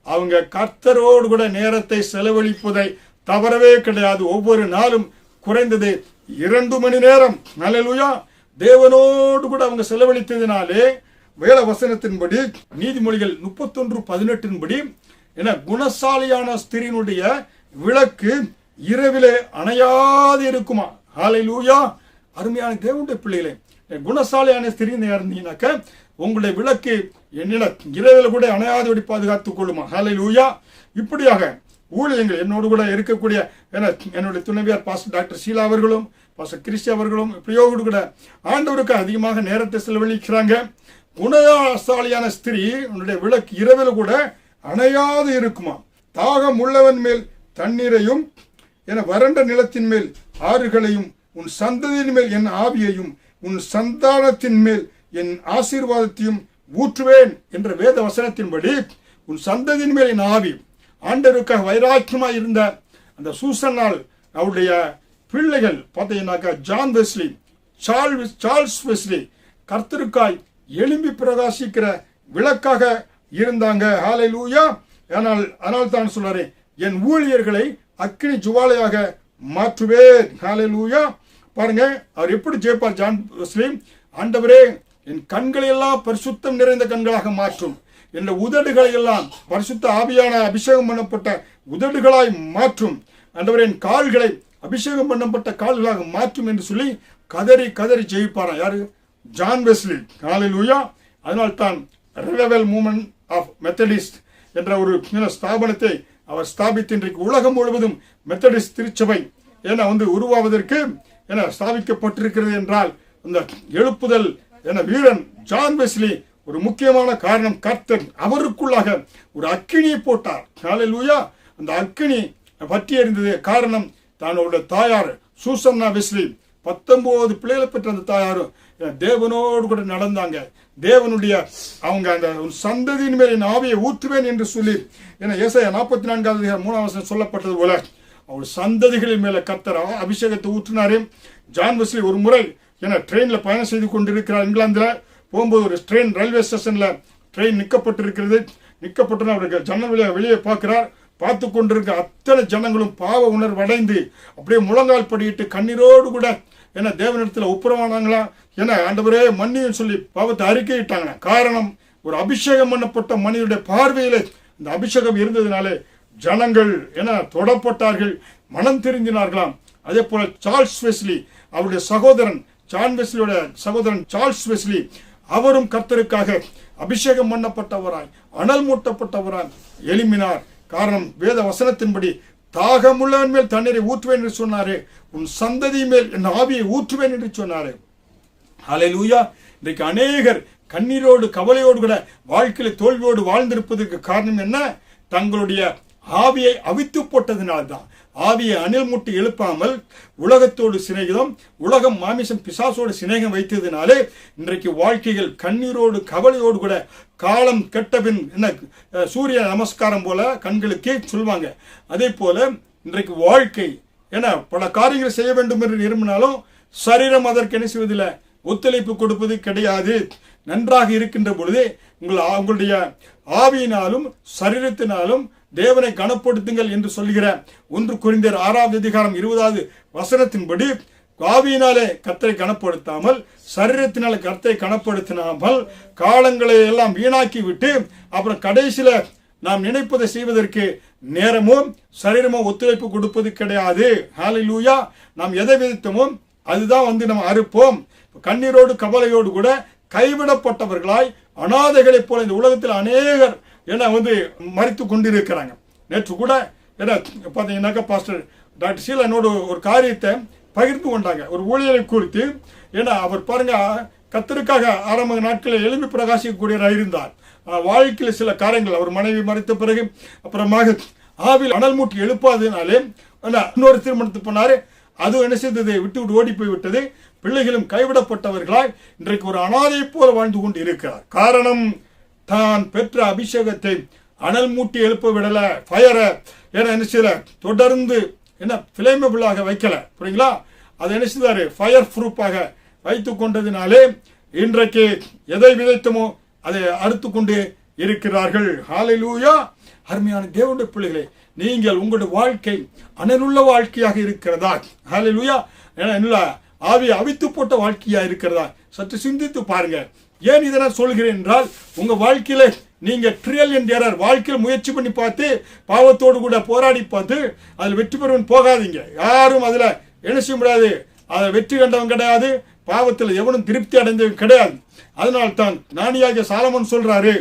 அவங்க கர்த்தரோடு கூட நேரத்தை செலவழிப்பதை தவறவே கிடையாது. ஒவ்வொரு நாளும் குறைந்தது 2 மணி நேரம் ஹல்லேலூயா தேவனோடு கூட அவங்க செலவழித்ததினாலே வேத வசனத்தின்படி நீதிமொழிகள் 31:18 குணசாலியான ஸ்திரீனுடைய விளக்கு இரவிலே அணையாது இருக்குமா. ஹல்லேலூயா. அருமையான தேவனுடைய பிள்ளைகளே, குணசாலியான ஸ்திரீ இருந்தீங்கன்னாக்க உங்களுடைய விளக்கு என்னிட இரவில் கூட அணையாதபடி பாதுகாத்துக் கொள்ளுமா. ஹல்லேலூயா. இப்படியாக ஊழியங்கள் என்னோடு கூட இருக்கக்கூடிய என்னுடைய துணைவியார் பாஸ்டர் டாக்டர் ஷீலா அவர்களும் பாஸ்டர் கிறிஸ்டி அவர்களும் இப்படியோடு கூட ஆண்டவருக்கு அதிகமாக நேரத்தை செலவழிக்கிறாங்க. குணசாலியான ஸ்திரீ உன்னுடைய விளக்கு இரவில் கூட அணையாது இருக்குமா. தாகம் உள்ளவன் மேல் தண்ணீரையும் என வறண்ட நிலத்தின் மேல் ஆறுகளையும் உன் சந்ததியின் மேல் என் ஆவியையும் உன் சந்தானத்தின் மேல் என் ஆசீர்வாதத்தையும் ஊற்றுவேன் என்ற வேத வசனத்தின்படி உன் சந்ததியின் மேல் என் ஆவி. ஆண்டவருக்காக வைராக்கியமாக இருந்த அந்த சூசன்னால் அவருடைய பிள்ளைகள் பார்த்தீங்கன்னாக்கா ஜான் வெஸ்லி, சார்ல்ஸ் வெஸ்லி கர்த்தருக்காய் எழும்பி பிரகாசிக்கிற விளக்காக இருந்தாங்க. ஹல்லேலூயா. ஆனால் தான் சொல்றாரு, என் ஊழியர்களை அக்கினி ஜுவாலையாக மாற்றுவேன். ஹல்லேலூயா. பாருங்க அவர் எப்படி ஜெயிப்பார் ஜான் வெஸ்லி. ஆண்டவரே, என் கண்களை எல்லாம் பரிசுத்தம் நிறைந்த கண்களாக மாற்றும், என் உதடுகளை எல்லாம் பரிசுத்த ஆவியான அபிஷேகம் பண்ணப்பட்ட உதடுகளாய் மாற்றும். ஆண்டவரே, என் கால்களை அபிஷேகம் பண்ணப்பட்ட கால்களாக மாற்றும் என்று சொல்லி கதறி கதறி ஜெயிப்பாராம். யாரு? John Wesley. ஹல்லேலூயா. அதனால்தான் ரிவைவல் மூவ்மெண்ட் ஆஃப் மெத்தடிஸ்ட் என்ற ஒரு ஸ்தாபனத்தை அவர் ஸ்தாபித்து இன்றைக்கு உலகம் முழுவதும் மெத்தடிஸ்ட் திருச்சபை உருவாவதற்கு ஸ்தாபிக்கப்பட்டிருக்கிறது என்றால் அந்த எழுப்புதல் வீரன் ஜான் வெஸ்லி ஒரு முக்கியமான காரணம். கர்த்தர் அவருக்குள்ளாக ஒரு அக்கினியை போட்டார். ஹல்லேலூயா. அந்த அக்கினி பற்றி எறிந்தது காரணம் தன்னோட தாயார் சூசன்னா வெஸ்லி 19 பிள்ளைகளை பெற்ற அந்த தாயாரும் தேவனோடு கூட நடந்தாங்க. தேவனுடைய அவங்க அந்த சந்ததியின் மேல் என் ஆவியை ஊற்றுவேன் என்று சொல்லி ஏசாயா 44:3 சொல்லப்பட்டது போல அவர் சந்ததிகளின் மேல கர்த்தர் அபிஷேகத்தை ஊற்றினாரு. ஜான் வெஸ்லி ஒரு முறை ட்ரெயின்ல பயணம் செய்து கொண்டிருக்கிறார். இங்கிலாந்துல போகும்போது ஒரு ட்ரெயின் ரயில்வே ஸ்டேஷன்ல ட்ரெயின் நிற்கப்பட்டிருக்கிறது. நிற்கப்பட்டு அவருக்கு ஜன்னல் வெளியே பார்க்கிறார். பார்த்து கொண்டிருக்க அத்தனை ஜனங்களும் பாவ உணர்வு அடைந்து அப்படியே முழங்கால் படியிட்டு கண்ணீரோடு கூட தேவனிடத்தில் ஒப்புரவானாங்களா, ஆண்டவரே மன்னியும் சொல்லி பாவத்தை அறிக்கையிட்டாங்க. காரணம், ஒரு அபிஷேகம் பண்ணப்பட்ட மனிதனுடைய பார்வையில இந்த அபிஷேகம் இருந்ததுனாலே ஜனங்கள் தொடப்பட்டார்கள், மனம் திருந்தினார்களாம். அதே போல சார்ல்ஸ் வெஸ்லி அவருடைய சகோதரன், ஜான் வெஸ்லியோட சகோதரன் சார்ல்ஸ் வெஸ்லி அவரும் கர்த்தருக்காக அபிஷேகம் பண்ணப்பட்டவராய் அனல் மூட்டப்பட்டவராய் எழும்பினார். காரணம், வேத வசனத்தின்படி தாகமுள்ளவன் மேல் தண்ணீரை ஊற்றுவேன் என்று சொன்னாரு, உன் சந்ததி மேல் என் ஆவியை ஊற்றுவேன் என்று சொன்னாரு. ஹல்லேலூயா. இன்றைக்கு அநேகர் கண்ணீரோடு கவலையோடு கூட வாழ்க்கையில தோல்வியோடு வாழ்ந்திருப்பதற்கு காரணம் என்ன? தங்களுடைய ஆவியை அவித்து போட்டதினால்தான். ஆவியை அணில் முட்டி எழுப்பாமல் உலகத்தோடு சிநேகிதம், உலகம் மாமிசம் பிசாசோடு சிநேகம் வைத்ததினாலே இன்றைக்கு வாழ்க்கைகள் கண்ணீரோடு கவலையோடு கூட காலம் கெட்டபின் சூரிய நமஸ்காரம் போல கண்களுக்கு சொல்வாங்க. அதே போல இன்றைக்கு வாழ்க்கை பல காரியங்களை செய்ய வேண்டும் என்று விரும்பினாலும் சரீரம் அதற்கு என்ன செய்வதில்லை, ஒத்துழைப்பு கொடுப்பது கிடையாது. நன்றாக இருக்கின்ற பொழுது உங்களுடைய ஆவியினாலும் சரீரத்தினாலும் தேவனை கனப்படுத்துங்கள் என்று சொல்கிற 1 கொரிந்தியர் 6:20 ஆவியினாலே கர்த்தரை கனப்படுத்தாமல் சரீரத்தினால கர்த்தரை கனப்படுத்தினாமல் காலங்களை எல்லாம் வீணாக்கி விட்டு அப்புறம் கடைசியில நாம் நினைப்பதை செய்வதற்கு நேரமோ சரீரமோ ஒத்துழைப்பு கொடுப்பது கிடையாது. ஹல்லேலூயா. நாம் எதை விதித்தோமோ அதுதான் நம்ம அறுப்போம். கண்ணீரோடு கவலையோடு கூட கைவிடப்பட்டவர்களாய் அநாதைகளைப் போல இந்த உலகத்தில் அநேகர் மறித்து கொண்டிருக்கிறாங்க. நேற்று கூட பார்த்தீங்கன்னாக்கா பாஸ்டர் டாக்டர் ஷீலா என்னோட ஒரு காரியத்தை பகிர்ந்து கொண்டாங்க. ஒரு ஊழியரை குறித்து அவர் பாருங்க கர்த்தருக்காக ஆரம்ப நாட்களில் எழும்பி பிரகாசிக்கக்கூடியவராக இருந்தார். வாழ்க்கையில் சில காரியங்கள் அவர் மனைவி மறைத்த பிறகு அப்புறமாக ஆவில் அனல் மூட்டி எழுப்பாதனாலே இன்னொரு திருமணத்தை பண்ணாரு. அது என்ன செய்தது, விட்டு விட்டு ஓடி போய் விட்டது. பிள்ளைகளும் கைவிடப்பட்டவர்களாய் இன்றைக்கு ஒரு அனாதை போல வாழ்ந்து கொண்டு இருக்கிறார். காரணம், தான் பெற்ற அபிஷேகத்தை அனல் மூட்டி எழுப்ப விடல, ஃபயரை என்ன செய்யல, தொடர்ந்து ஃபிளேமபிளாக வைக்கல. புரியுங்களா? அதை என்ன செய்தாரு, ஃபயர் ப்ரூஃபாக வைத்து கொண்டதினாலே இன்றைக்கு எதை விதைத்தமோ அதை அறுத்து கொண்டு இருக்கிறார்கள். ஹல்லேலூயா. அருமையான தேவனுடைய பிள்ளைகளே, நீங்கள் உங்களுடைய வாழ்க்கை அனலுள்ள வாழ்க்கையாக இருக்கிறதா? ஹல்லேலூயா. ஆவியை அவித்து போட்ட வாழ்க்கையா இருக்கிறதா? சற்று சிந்தித்து பாருங்க. ஏன் இதை நான் சொல்கிறேன் என்றால், உங்க வாழ்க்கையில நீங்க ட்ரியல் அண்ட் எரர் வாழ்க்கையில் முயற்சி பண்ணி பார்த்து பாவத்தோடு கூட போராடி பார்த்து அதில் வெற்றி பெறுவன் போகாதீங்க. யாரும் அதுல என்ன செய்ய முடியாது. அதை வெற்றி கண்டவன் கிடையாது, பாவத்தில் எவனும் திருப்தி அடைந்தது கிடையாது. அதனால்தான் ஞானியாகிய சாலமன் சொல்றாரு,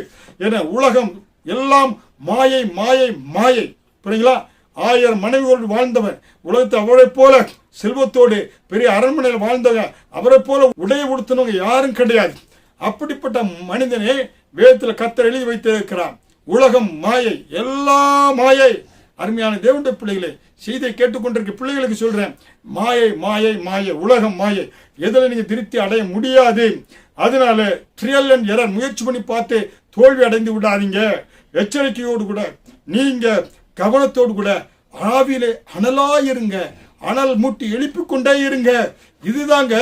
என உலகம் எல்லாம் மாயை மாயை மாயை. புரியுங்களா? 1000 மனைவியோடு வாழ்ந்தவன், உலகத்தை அவரை போல செல்வத்தோடு பெரிய அரண்மனையில் வாழ்ந்தவங்க, அவரை போல உடைய உடுத்தினவங்க யாரும் கிடையாது. அப்படிப்பட்ட மனிதனை வேதத்தில் கர்த்தர் எழுதி வைத்திருக்கிறார். உலகம் மாயை, எல்லா மாயை. அருமையான தேவனுடைய பிள்ளைகளே, செய்தியை கேட்டுக்கொண்டிருக்க பிள்ளைகளுக்கு சொல்றேன், மாயை மாயை மாயை, உலகம் மாயை. எதில் நீங்க திருப்தி அடைய முடியாது. அதனால ட்ரியல் அண்ட் எரர் முயற்சி பண்ணி பார்த்து தோல்வி அடைந்து விடாதீங்க. எச்சரிக்கையோடு கூட, நீங்க கவனத்தோடு கூட ஆவியிலே அனலாயிருங்க, அனல் மூட்டி எழுப்பிக் கொண்டே இருங்க. இதுதாங்க.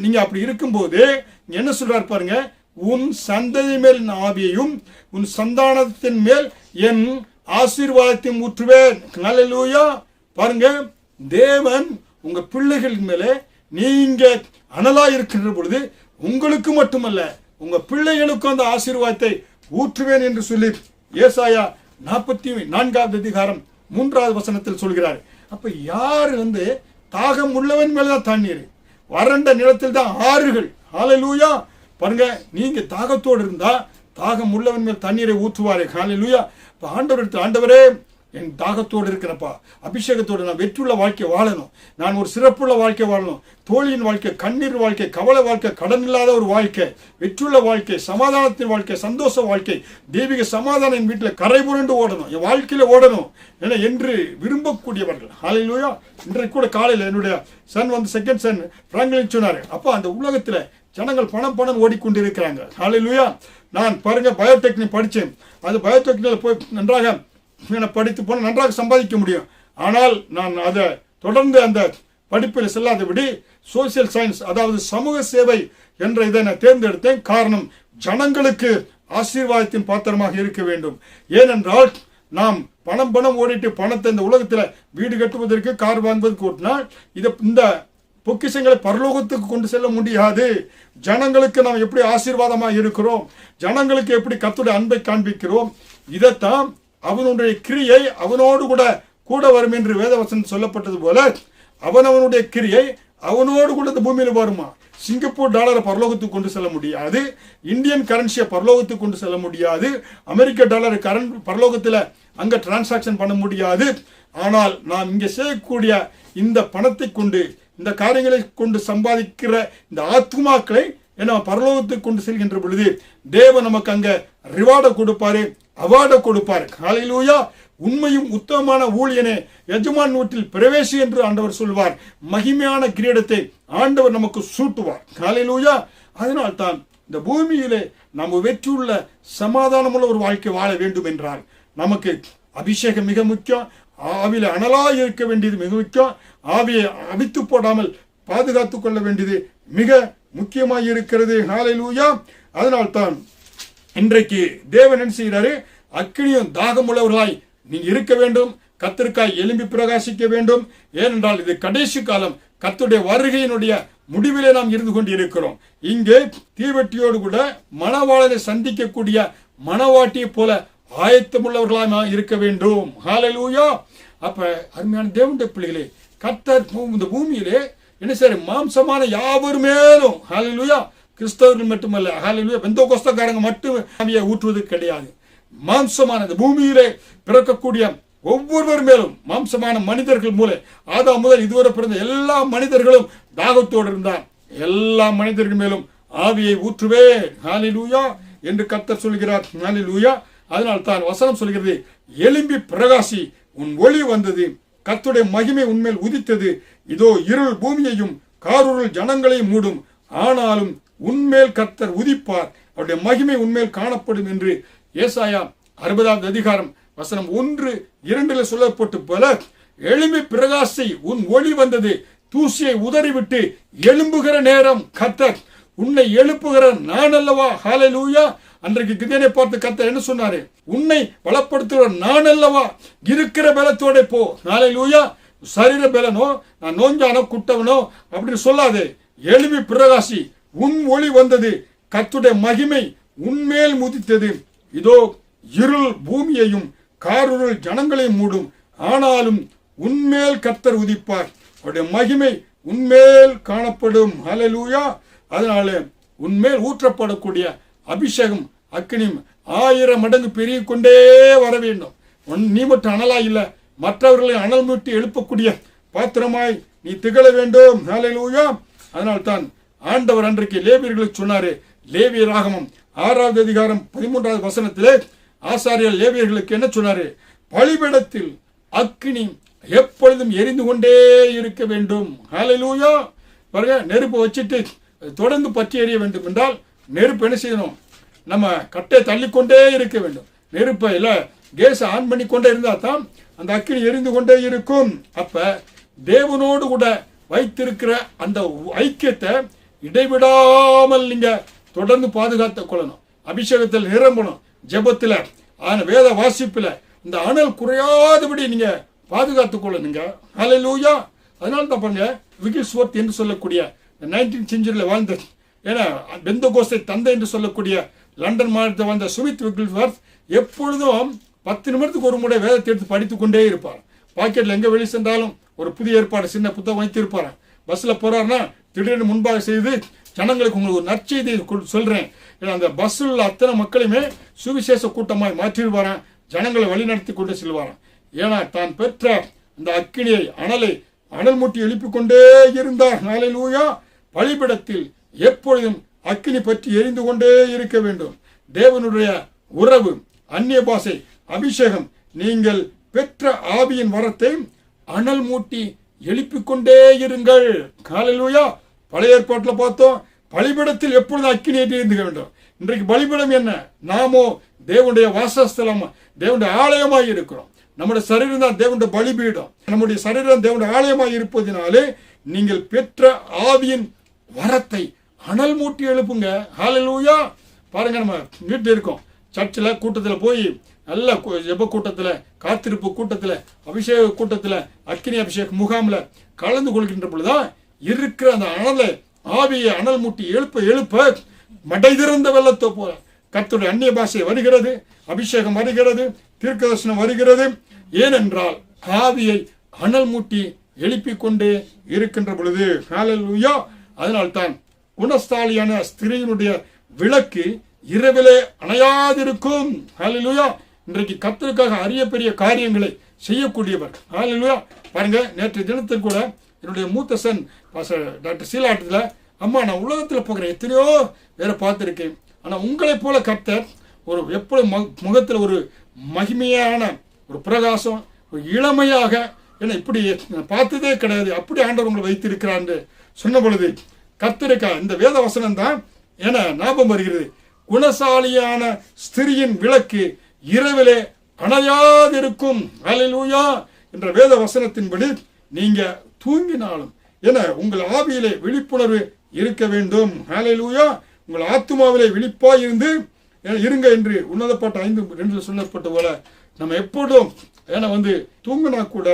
நீங்க அப்படி இருக்கும்போது என்ன சொல்றாரு பாருங்க, உன் சந்ததி மேல் ஆவியையும் உன் சந்தானத்தின் மேல் என் ஆசீர்வாதத்தையும் ஊற்றுவேன். ஹல்லேலூயா. பாருங்க, தேவன் உங்க பிள்ளைகளின் மேலே நீங்க அனலா இருக்கின்ற பொழுது உங்களுக்கு மட்டுமல்ல உங்க பிள்ளைகளுக்கும் அந்த ஆசீர்வாதத்தை ஊற்றுவேன் என்று சொல்லி ஏசாயா 44வது அதிகாரம் 3வது வசனத்தில் சொல்கிறார். அப்ப யாரு தாகம் உள்ளவன் மேலதான் தண்ணீர், வறண்ட நிலத்தில் தான் ஆறுகள். ஹல்லேலூயா. பாருங்க, நீங்க தாகத்தோடு இருந்தா தாகம் உள்ளவன் மேல் தண்ணீரை ஊற்றுவாரே. ஹல்லேலூயா. இப்ப ஆண்டவரே, என் தாகத்தோடு இருக்கிறப்பா, அபிஷேகத்தோடு நான் வெற்றியுள்ள வாழ்க்கை வாழணும், நான் ஒரு சிறப்புள்ள வாழ்க்கை வாழணும், தோழியின் வாழ்க்கை, கண்ணீர் வாழ்க்கை, கவலை வாழ்க்கை, கடன் இல்லாத ஒரு வாழ்க்கை, வெற்றியுள்ள வாழ்க்கை, சமாதானத்தின் வாழ்க்கை, சந்தோஷ வாழ்க்கை, தெய்வீக சமாதானம் என் வீட்டில் கரை புரண்டு ஓடணும், என் வாழ்க்கையில ஓடணும் என என்று விரும்பக்கூடியவர்கள். ஹல்லேலூயா. இன்றைக்கு கூட காலையில் என்னுடைய சன் செகண்ட் சன் பிராங்க்லின் சொன்னாரு, அப்பா அந்த உலகத்துல ஜனங்கள் பணம் ஓடிக்கொண்டிருக்கிறாங்க. ஹல்லேலூயா. நான் பாருங்க பயோடெக்னிக் படித்தேன். அது பயோடெக்னிக்கில் போய் நன்றாக படித்து போன நன்றாக சம்பாதிக்க முடியும். ஆனால் நான் அதை தொடர்ந்து அந்த படிப்பில் செல்லாதபடி சோசியல் சயின்ஸ், அதாவது சமூக சேவை என்ற இதை நான் தேர்ந்தெடுத்தேன். காரணம், ஜனங்களுக்கு ஆசீர்வாதத்தின் பாத்திரமாக இருக்க வேண்டும். ஏனென்றால் நாம் பணம் ஓடிட்டு பணத்தை இந்த உலகத்தில் வீடு கட்டுவதற்கு, கார் வாங்குவதற்கு ஓட்டினால் இந்த பொக்கிஷங்களை பரலோகத்துக்கு கொண்டு செல்ல முடியாது. ஜனங்களுக்கு நாம் எப்படி ஆசீர்வாதமாக இருக்கிறோம், ஜனங்களுக்கு எப்படி கர்த்தருடைய அன்பை காண்பிக்கிறோம், இதைத்தான் அவனுடைய கிரியை அவனோடு கூட வரும் என்று வேதவசனம் சொல்லப்பட்டது போல, அவனுடைய கிரியை அவனோடு கூட இந்த பூமியில் வருமா. சிங்கப்பூர் டாலரை பரலோகத்துக்கு கொண்டு செல்ல முடியாது, இந்தியன் கரன்சியை பரலோகத்துக்கு கொண்டு செல்ல முடியாது, அமெரிக்க டாலர் பரலோகத்தில் அங்க டிரான்சாக்சன் பண்ண முடியாது. ஆனால் நாம் இங்கே செய்யக்கூடிய இந்த பணத்தை கொண்டு, இந்த காரியங்களை கொண்டு சம்பாதிக்கிற இந்த ஆத்மாக்களை பரலோகத்துக்கு கொண்டு செல்கின்ற பொழுது தேவன் நமக்கு அங்க ரிவார்டை கொடுப்பாரு, அவார்டை கொடுப்பாரு. ஹல்லேலூயா. உண்மையும் உத்தமமான ஊழியனே எஜமான் வீட்டில் பிரவேசி என்று ஆண்டவர் சொல்வார். மகிமையான கிரீடத்தை ஆண்டவர் நமக்கு சூட்டுவார். ஹல்லேலூயா. அதனால் தான் இந்த பூமியிலே நம்ம வெற்றியுள்ள சமாதானமுள்ள ஒரு வாழ்க்கை வாழ வேண்டும் என்றால் நமக்கு அபிஷேகம் மிக முக்கியம். ஆவியில அனலாய் இருக்க வேண்டியது மிக முக்கியம். ஆவியை அவித்து போடாமல் பாதுகாத்துக் கொள்ள வேண்டியது மிக முக்கியமாக இருக்கிறது. ஹல்லேலூயா. அதனால்தான் இன்றைக்கு தேவன் என்ன செய்கிறாரு, அக்கினியும் தாகம் உள்ளவர்களாய் நீங்க இருக்க வேண்டும், கர்த்தருக்காய் எழும்பி பிரகாசிக்க வேண்டும். ஏனென்றால் இது கடைசி காலம், கர்த்தருடைய வருகையினுடைய முடிவிலே நாம் இருந்து கொண்டு இருக்கிறோம். இங்கே தீவெட்டியோடு கூட மணவாளனை சந்திக்கக்கூடிய மணவாட்டியை போல ஆயத்தமுள்ளவர்களாய் நாம் இருக்க வேண்டும். ஹல்லேலூயா. அப்ப அருமையான தேவனுடைய பிள்ளைகளே, கர்த்தர் இந்த பூமியிலே என்ன செய்ய, மாம்சமான யாவர் மேலும், ஹல்லேலூயா, கிறிஸ்தவர்கள் மட்டுமல்ல, ஹல்லேலூயா, பெந்தோகோஸ்தக்காரங்க மட்டும் ஆவியை ஊற்றுவது கிடையாது. மாம்சமான இந்த பூமியிலே பிறக்கக்கூடிய ஒவ்வொருவர் மேலும், மாம்சமான மனிதர்கள் மூலம் ஆதாம் முதல் இதுவரை பிறந்த எல்லா மனிதர்களும் தாகத்தோடு இருந்தார். எல்லா மனிதர்கள் மேலும் ஆவியை ஊற்றுவேன், ஹல்லேலூயா என்று கர்த்தர் சொல்கிறார். ஹல்லேலூயா. அதனால் தான் வசனம் சொல்கிறது, எழும்பி பிரகாசி, உன் ஒளி வந்தது, கர்த்தருடைய மகிமை உன்மேல் உதித்தது, இதோ இருள் பூமியையும் காருருள் ஜனங்களையும் மூடும், ஆனாலும் உன்மேல் கர்த்தர் உதிப்பார், அவருடைய மகிமை உன்மேல் காணப்படும் என்று ஏசாயா 60வது அதிகாரம் வசனம் 1-2 சொல்லப்பட்டு போல, எழும்பி பிரகாசி, உன் ஒளி வந்தது, தூசியை உதறிவிட்டு எழும்புகிற நேரம் கர்த்தர் உன்னை எழுப்புகிற நான் அல்லவா. ஹல்லேலூயா. அன்றைக்கு கிதியோனை பார்த்து கர்த்தர் என்ன சொன்னாரு, உன்னை பலப்படுத்துகிற நான் அல்லவா, இருக்கிற பலத்தோட போ. ஹல்லேலூயா. சரீர பலனோ, நான் நோஞ்சானோ குட்டவனோ அப்படின்னு சொல்லாது. எழும்பி பிரகாசி, உன் ஒளி வந்தது, கர்த்தருடைய மகிமை உன்மேல் முதித்தது, இதோ இருள் பூமியையும் காருருள் ஜனங்களையும் மூடும், ஆனாலும் உன்மேல் கர்த்தர் உதிப்பார், அவருடைய மகிமை உன்மேல் காணப்படும். ஹல்லேலூயா. அதனால உன்மேல் ஊற்றப்படக்கூடிய அபிஷேகம் அக்கினியும் 1000 மடங்கு பெருகி கொண்டே வர வேண்டும். நீ மட்டும் அனலா இல்ல, மற்றவர்களை அனல் மூட்டி எழுப்பக்கூடிய பாத்திரமாய் நீ திகழ வேண்டும். ஹல்லேலூயா. அதனால்தான் ஆண்டவர் அன்றைக்கு லேவியர்களுக்கு சொன்னாரு. லேவியராகமம் 6வது அதிகாரம் 13வது வசனத்திலே ஆசாரியர் லேவியர்களுக்கு என்ன சொன்னாரு? பலிபீடத்தில் அக்கினி எப்பொழுதும் எரிந்து கொண்டே இருக்க வேண்டும். ஹல்லேலூயா. பாருங்க, நெருப்பு வச்சுட்டு தொடர்ந்து பற்றி எறிய வேண்டும் என்றால் நெருப்பு என்ன செய்யணும்? நம்ம கட்டை தள்ளிக்கொண்டே இருக்க வேண்டும். நெருப்பை இல்ல கேஸ் ஆன் பண்ணி கொண்டே இருந்தா தான் அந்த அக்கினி எரிந்து கொண்டே இருக்கும். அப்ப தேவனோடு கூட வைத்திருக்கிற அந்த ஐக்கியத்தை இடைவிடாமல் நீங்க தொடர்ந்து பாதுகாத்துக் கொள்ளணும். அபிஷேகத்தில் நிரம்பணும். ஜெபத்துல வேத வாசிப்புல இந்த அனல் குறையாதபடி நீங்க பாதுகாத்துக் கொள்ளணுங்க. ஹல்லேலூயா. அதனால தான் பாருங்க, விகில்ஸ்வர்த் என்று சொல்லக்கூடிய 19th செஞ்சுரியில் வாழ்ந்த, ஏன்னா பெந்தகோஸ்தை தந்தை என்று சொல்லக்கூடிய லண்டன் மாநிலத்தை வாழ்ந்த சுமித் விகில்ஸ்வர்த் எப்பொழுதும் 10 நிமிடத்துக்கு ஒரு முறை வேதத்தை எடுத்து படித்துக் கொண்டே இருப்பார். பாக்கெட்ல எங்க வெளியே சென்றாலும் ஒரு புதிய ஏற்பாடு சின்ன புத்தகம் வைத்திருப்பார். பஸ்ல போறாருன்னா திடீர்னு முன்பாக செய்து ஜனங்களுக்கு உங்களுக்கு ஒரு நற்செய்தியை சொல்றேன். அந்த பஸ்ஸில் உள்ள அத்தனை மக்களுமே சுவிசேஷ கூட்டமாய் மாற்றிடுவாராம். ஜனங்களை வழிநடத்தி கொண்டு செல்வாராம். ஏன்னா தான் பெற்ற அந்த அக்கினியை அனல் மூட்டி எழுப்பிக் கொண்டே இருந்தார். ஹல்லேலூயா. பலிபீடத்தில் எப்பொழுதும் அக்கினி பற்றி எரிந்து கொண்டே இருக்க வேண்டும். தேவனுடைய உறவு, அந்நிய பாஷை, அபிஷேகம், நீங்கள் பெற்ற ஆவியின் வரத்தை அனல் மூட்டி எழுப்பிக் கொண்டே இருங்கள். ஹல்லேலூயா. பழைய ஏற்பாட்டில் பார்த்தோம், பலிபீடத்தில் எப்பொழுதும் அக்கினி எரிந்து வேண்டும். இன்றைக்கு பலிபீடம் என்ன? நாமோ தேவனுடைய வாசஸ்தலம், தேவனுடைய ஆலயமாய் இருக்கிறோம். நம்முடைய சரீரம் தான் தேவனுடைய பலிபீடம். நம்முடைய சரீரம் தேவனுடைய ஆலயமாய் இருப்பதினாலே நீங்கள் பெற்ற ஆவியின் வரத்தை அனல் மூட்டி எழுப்புங்க. ஹல்லேலூயா. பாருங்க, நம்ம வீட்டில் இருக்கோம், சர்ச்சில் கூட்டத்தில் போய் நல்ல ஜெப கூட்டத்தில், காத்திருப்பு கூட்டத்தில், அபிஷேக கூட்டத்தில், அக்கினி அபிஷேக முகாமில் கலந்து கொள்கின்ற பொழுதுதான் இருக்கிற அந்த அனலை ஆவியை அனல் மூட்டி எழுப்ப மடை திறந்த வெள்ளத்தை போல கர்த்தருடைய அந்நிய பாஷை வருகிறது, அபிஷேகம் வருகிறது, தீர்க்கதரிசனம் வருகிறது. ஏனென்றால் ஆவியை அனல் மூட்டி எழுப்பிக் கொண்டே இருக்கின்ற பொழுது. ஹல்லேலூயா. அதனால்தான் குணஸ்தாலியான ஸ்திரீயினுடைய விளக்கு இரவிலே அணையாதிருக்கும். ஹல்லேலூயா. இன்றைக்கு கர்த்தருக்காக அரிய பெரிய காரியங்களை செய்யக்கூடியவர். ஹல்லேலூயா. பாருங்க, நேற்று தினத்தில் கூட என்னுடைய மூத்த சன் டாக்டர் சீலாட்டத்தில், அம்மா நான் உலகத்தில் போகிறேன், எத்தனையோ வேற பார்த்துருக்கேன், ஆனால் உங்களை போல கர்த்தர் ஒரு எப்பொழுது முகத்தில் ஒரு மகிமையான ஒரு பிரகாசம், ஒரு இளமையாக, ஏன்னா இப்படி பார்த்ததே கிடையாது, அப்படி ஆண்டவர் உங்களை வைத்திருக்கிறார் சொன்ன பொழுது கர்த்தருக்கா இந்த வேத வசனம் தான் என ஞாபகம் வருகிறது. குணசாலியான ஸ்திரியின் விளக்கு இரவிலே அணையாதிருக்கும். ஹல்லேலூயா என்ற வேத வசனத்தின்படி நீங்க தூங்கினாலும் என உங்கள் ஆவியிலே விழிப்புணர்வு இருக்க வேண்டும். ஹல்லேலூயா. உங்கள் ஆத்துமாவிலே விழிப்பாய் இருங்க என்று உன்னதப்பட்ட 5:2 சொல்லப்பட்ட போல நம்ம எப்போதும் ஏன்னா தூங்கினா கூட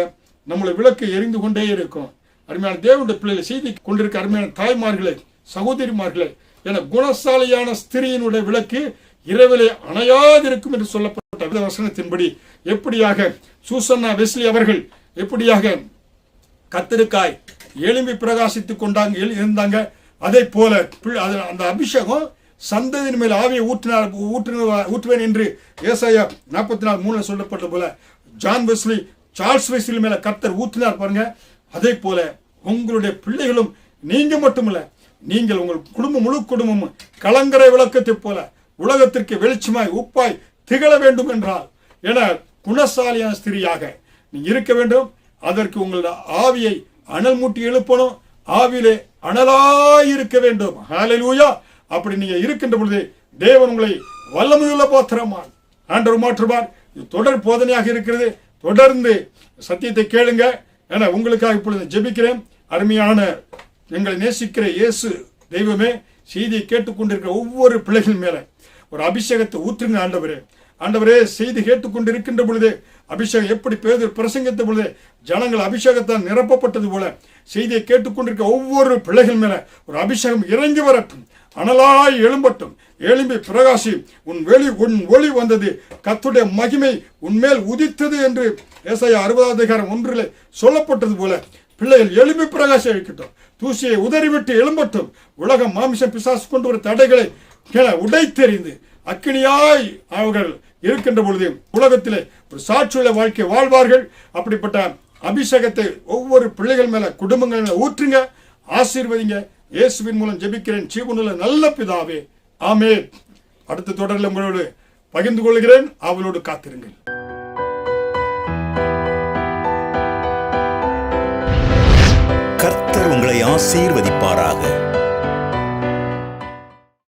நம்மளை விளக்கு எரிந்து கொண்டே இருக்கும். அருமையான தேவனுடைய பிள்ளைகளை செய்தி கொண்டிருக்க அருமையான தாய்மார்களே, சகோதரிமார்களே, என குணசாலியான ஸ்திரியினுடைய விளக்கு இரவிலே அணையாதிருக்கும் என்று சொல்லப்பட்ட வசனத்தின்படி எப்படியாக சூசன்னா வெஸ்லி அவர்கள் எப்படியாக கர்த்தருக்காய் எழும்பி பிரகாசித்துக் கொண்டாங்க இருந்தாங்க, அதே போல அந்த அபிஷேகம் சந்ததியின் மேல் ஆவியை ஊற்றுவேன் என்று ஏசாயா 44:3 சொல்லப்பட்ட போல சார்ல்ஸ் வெஸ்லி மேல கர்த்தர் ஊற்றினார் பாருங்க. அதே போல உங்களுடைய பிள்ளைகளும் நீங்க மட்டுமல்ல, நீங்கள் உங்கள் முழு குடும்பமும் கலங்கரை விளக்கத்தை போல உலகத்திற்கு வெளிச்சமாய் உப்பாய் திகழ வேண்டும் என்றால் என குணசாலியான ஸ்திரியாக நீங்க இருக்க வேண்டும். அதற்கு உங்களுடைய ஆவியை அனல் மூட்டி எழுப்பணும், ஆவியிலே அனலாய் இருக்க வேண்டும். ஹல்லேலூயா. அப்படி நீங்க இருக்கின்ற பொழுது தேவன் உங்களை வல்லமையுள்ள பாத்திரமா ஆண்டவர் மாற்றுவார். இது தொடர் போதனையாக இருக்கிறது. தொடர்ந்து சத்தியத்தை கேளுங்க. என உங்களுக்காக இப்பொழுது ஜெபிக்கிறேன். அருமையான எங்களை நேசிக்கிற இயேசு தெய்வமே, செய்தியை கேட்டுக்கொண்டிருக்கிற ஒவ்வொரு பிள்ளைகள் மேல ஒரு அபிஷேகத்தை ஊற்றுங்க ஆண்டவரே. ஆண்டவரே, செய்தி கேட்டுக்கொண்டு இருக்கின்ற பொழுது அபிஷேகம் எப்படி பிரசங்கித்த பொழுது ஜனங்கள் அபிஷேகத்தால் நிரப்பப்பட்டது போல செய்தியை கேட்டுக்கொண்டிருக்க ஒவ்வொரு பிள்ளைகள் மேல ஒரு அபிஷேகம் இறங்கி வரட்டும். அனலாய் எழும்பட்டும், எழும்பி பிரகாசி, உன் ஒளி வந்தது, கர்த்தருடைய மகிமை உன்மேல் உதித்தது என்று ஏசாயா 60:1 சொல்லப்பட்டது போல பிள்ளைகள் எழும்பி பிரகாசி அளிக்கட்டும், தூசியை உதறிவிட்டு எழும்பட்டும். உலகம் மாமிசம் பிசாசு கொண்டு ஒரு தடைகளை உடைத்தெறிந்து அக்கினியாய் அவர்கள் இருக்கின்ற பொழுது உலகத்திலே ஒரு சாட்சியுள்ள வாழ்க்கை வாழ்வார்கள். அப்படிப்பட்ட அபிஷேகத்தை ஒவ்வொரு பிள்ளைகள் மேல, குடும்பங்கள் மேல ஊற்றுங்க, ஆசீர்வதிங்க. இயேசுவின் மூலம் ஜெபிக்கிறேன் ஜீவனுள்ள நல்ல பிதாவே, ஆமென். அடுத்த தொடரில் உங்களோடு பகிர்ந்து கொள்கிறேன். அவளோடு காத்திருங்கள். கர்த்தர் உங்களை ஆசீர்வதிப்பாராக.